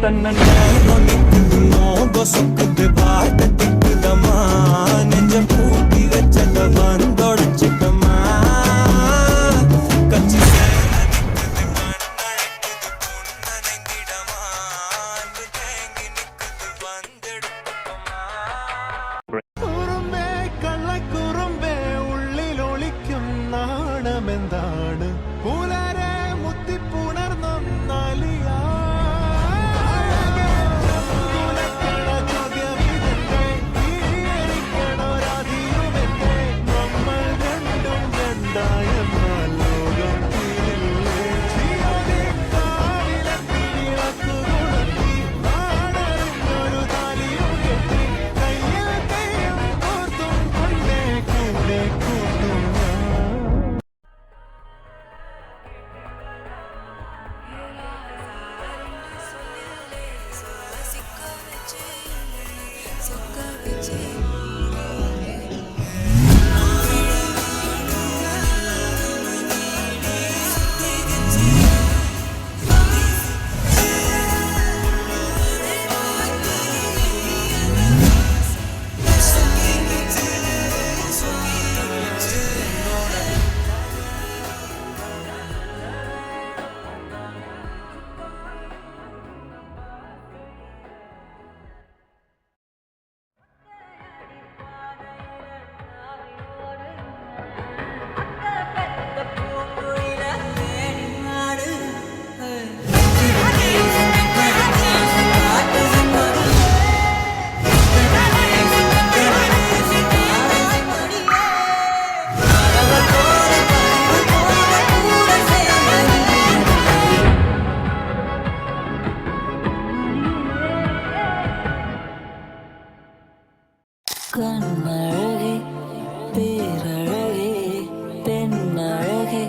தன்னன் சொக்குது பார்த்த திக்குதமா நெஞ்சம் பூட்டி வச்சத வந்தொடச்சிட்டமா கச்சி சேரடிக்குது கண்ணழைக்குது பொன்னனைந்திடமா அன்பு தேங்கி நிக்குது வந்தெடுத்துக்கமா குறும்பே கள்ள குறும்பே உள்ளில் ஒளிக்கும் நாணமெന്താണ് പുലരെ മുത്തിപ്പുണർന്നൊന്നാലിയാ கண்ணழகே பேரழகே பெண்ணழகே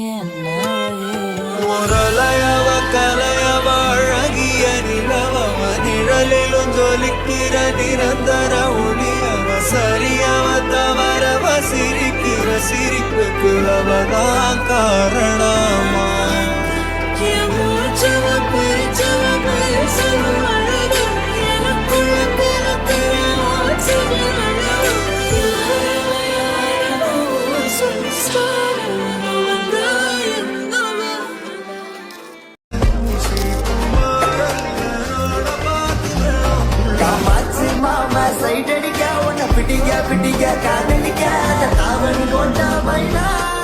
என் அழகே முரளையவ கலையவ அழகிய நிலவவ நிழலிலும் ஜொலிக்கிற நிரந்தர ஒளியவ சரியவ தவறவ சிரிக்கிற சிரிப்புக்கு அவதான் காரணமா மூச்சவ பிரிச்சவ பேசவ அழகு எனக்குள்ள சைட் அடிக்க உன்னை பிடிக்க பிடிக்க காதலிக்க அந்த தாவணி கொண்டா மைனா